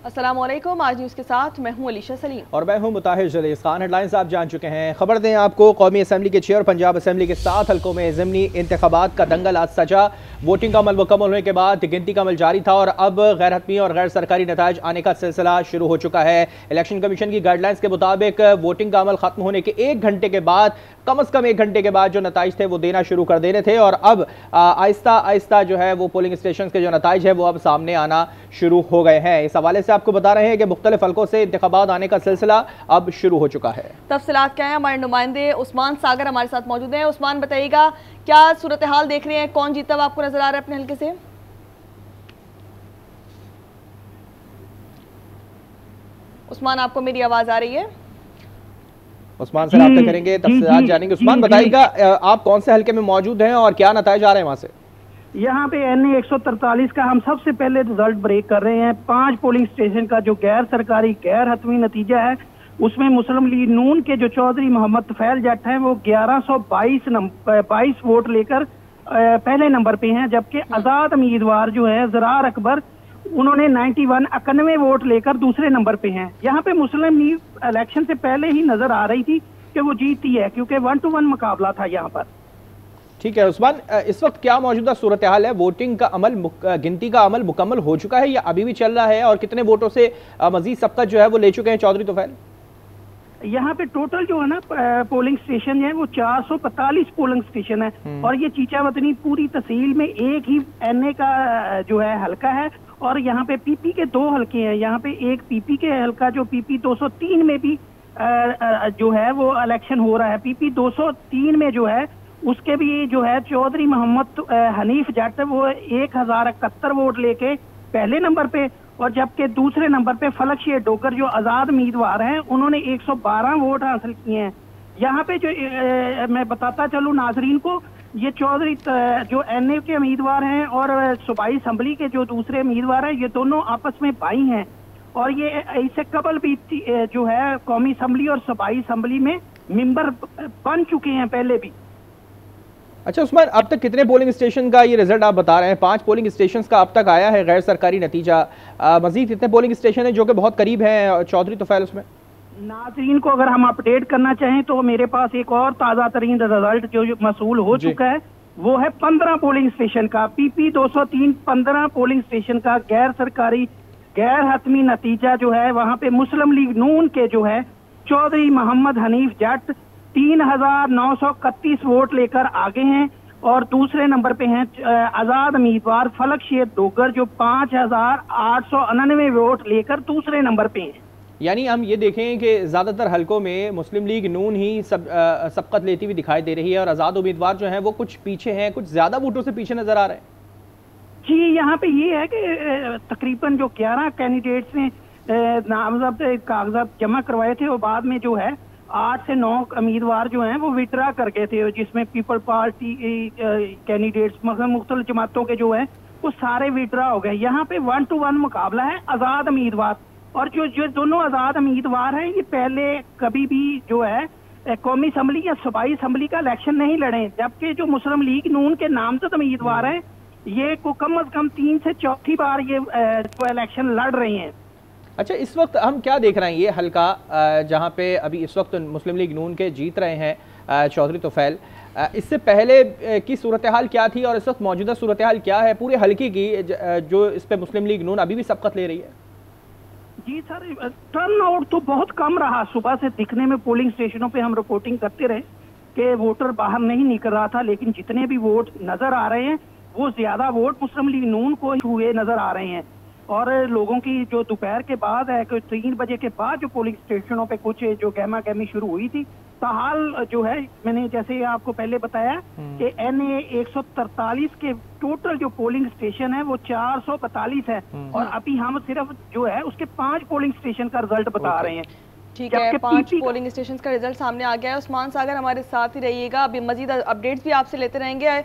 अस्सलाम वालेकुम। आज न्यूज़ के साथ मैं हूं अलीशा सलीम और मैं हूं मुताहिर जलीस खान। हेडलाइंस आप जान चुके हैं। खबर दें आपको, कौमी असम्बली के 6 और पंजाब असम्बली के 7 हल्कों में ज़िमनी इंतखाबात का दंगल आज सजा। वोटिंग का अमल मुकम्मल होने के बाद गिनती का अमल जारी था और अब गैर हतमी और गैर सरकारी नताइज आने का सिलसिला शुरू हो चुका है। इलेक्शन कमीशन की गाइडलाइंस के मुताबिक वोटिंग का अमल खत्म होने के 1 घंटे के बाद, कम अज़ कम 1 घंटे के बाद जो नताइज थे वो देना शुरू कर देने थे और अब आहिस्ता आहिस्ता जो है वो पोलिंग स्टेशन के जो नताइज है वो अब सामने आना शुरू हो गए हैं। इस हवाले से आपको बता रहे हैं कि मुख्तलिफ हल्कों से इंतखाबात आने का सिलसिला अब शुरू हो चुका है। तफसीलात क्या है, हमारे नुमाइंदे उस्मान सागर हमारे साथ मौजूद हैं। उस्मान, बताइएगा क्या सूरत हाल देख रहे हैं, कौन जीता हुआ आपको नजर आ रहा है अपने हल्के से? उस्मान, आपको मेरी आवाज आ रही है? उस्मान से राब्ता करेंगे, तफसीलात जानेंगे। उस्मान, बताइएगा आप कौन से हल्के में मौजूद हैं और क्या नताइज आ रहे हैं वहां से? यहाँ पे NA 143 का हम सबसे पहले रिजल्ट ब्रेक कर रहे हैं। 5 पोलिंग स्टेशन का जो गैर सरकारी गैर हतमी नतीजा है, उसमें मुस्लिम लीग नून के जो चौधरी मोहम्मद तुफैल जट हैं वो 1122 वोट लेकर पहले नंबर पे हैं, जबकि आजाद उम्मीदवार जो है ज़रार अकबर, उन्होंने 91 वोट लेकर दूसरे नंबर पे हैं। यहाँ पे मुस्लिम लीग इलेक्शन से पहले ही नजर आ रही थी कि वो जीतती है, क्योंकि 1-to-1 मुकाबला था यहाँ पर। ठीक है उस्मान, इस वक्त क्या मौजूदा सूरत हाल है? वोटिंग का अमल, गिनती का अमल मुकम्मल हो चुका है या अभी भी चल रहा है और कितने वोटों से मजीद सबकत जो है वो ले चुके हैं चौधरी तुफैल? यहाँ पे टोटल जो है ना पोलिंग स्टेशन है वो 445 पोलिंग स्टेशन है और ये चीचावतनी पूरी तहसील में एक ही NA का जो है हल्का है और यहाँ पे PP के 2 हल्के हैं। यहाँ पे एक PP के हल्का जो PP 203 में भी जो है वो इलेक्शन हो रहा है। PP 203 में जो है उसके भी जो है चौधरी मोहम्मद हनीफ जट वो 1071 वोट लेके पहले नंबर पे, और जबकि दूसरे नंबर पे फलक शेर डोगर जो आजाद उम्मीदवार हैं उन्होंने 112 वोट हासिल किए हैं। यहाँ पे जो मैं बताता चलूँ नाजरीन को, ये चौधरी जो NA के उम्मीदवार हैं और सूबाई असम्बली के जो दूसरे उम्मीदवार हैं, ये दोनों आपस में भाई हैं और ये इससे कबल भी जो है कौमी असम्बली और सूबाई असम्बली में मेंबर बन चुके हैं पहले भी। अच्छा उस्मान, अब तक कितने पोलिंग स्टेशन का ये रिजल्ट आप बता रहे हैं? 5 पोलिंग स्टेशन का अब तक आया है गैर सरकारी नतीजा। मजीद कितने पोलिंग स्टेशन है जो कि बहुत करीब है चौधरी तुफैल उसमें? नाज़रीन को अगर हम अपडेट करना चाहें तो मेरे पास एक और ताज़ा तरीन रिजल्ट जो मसूल हो चुका है वो है 15 पोलिंग स्टेशन का। PP 203 15 पोलिंग स्टेशन का गैर सरकारी गैर हतमी नतीजा जो है, वहाँ पे मुस्लिम लीग नून के जो है चौधरी मोहम्मद हनीफ जट 3931 वोट लेकर आगे हैं और दूसरे नंबर पे हैं आजाद उम्मीदवार फलक शेर डोगर जो 5899 वोट लेकर दूसरे नंबर पे हैं। यानी हम ये देखें कि ज़्यादातर हलकों में मुस्लिम लीग नून ही सबकत लेती हुई दिखाई दे रही है और आज़ाद उम्मीदवार जो हैं वो कुछ पीछे हैं, कुछ ज़्यादा वोटों से पीछे नज़र आ रहे हैं। जी, यहाँ पे ये है कि तकरीबन जो 11 कैंडिडेट्स ने नामजद कागजात जमा करवाए थे और बाद में जो है 8 से 9 उम्मीदवार जो हैं वो विड्रा कर गए थे, जिसमें पीपल पार्टी कैंडिडेट्स मतलब मुख्तलिफ जमातों के जो है वो सारे विड्रा हो गए। यहाँ पे 1-to-1 मुकाबला है आजाद उम्मीदवार और जो दोनों आजाद उम्मीदवार हैं ये पहले कभी भी जो है कौमी असम्बली या सूबाई असम्बली का इलेक्शन नहीं लड़े, जबकि जो मुस्लिम लीग नून के नामजद उम्मीदवार हैं ये को कम अज कम 3 से 4थी बार ये जो इलेक्शन लड़ रहे हैं। अच्छा, इस वक्त हम क्या देख रहे हैं ये हल्का जहाँ पे अभी इस वक्त मुस्लिम लीग नून के जीत रहे हैं चौधरी तुफैल, इससे पहले की सूरत हाल क्या थी और इस वक्त मौजूदा सूरत हाल क्या है पूरे हल्के की जो इस पे मुस्लिम लीग नून अभी भी सबकत ले रही है? जी सर, टर्न आउट तो बहुत कम रहा। सुबह से दिखने में पोलिंग स्टेशनों पे हम रिपोर्टिंग करते रहे कि वोटर बाहर नहीं निकल रहा था, लेकिन जितने भी वोट नजर आ रहे हैं वो ज्यादा वोट मुस्लिम लीग नून को हुए नजर आ रहे हैं और लोगों की जो दोपहर के बाद है, 3 बजे के बाद जो पोलिंग स्टेशनों पे कुछ जो गहमा गहमी शुरू हुई थी, ताहाल जो है मैंने जैसे आपको पहले बताया कि NA 143 के टोटल जो पोलिंग स्टेशन है वो 445 है और अभी हम सिर्फ जो है उसके 5 पोलिंग स्टेशन का रिजल्ट बता रहे हैं। ठीक है, 5 पोलिंग स्टेशन का रिजल्ट सामने आ गया है। उस्मान सागर हमारे साथ ही रहिएगा, अभी मजीद अपडेट्स भी आपसे लेते रहेंगे।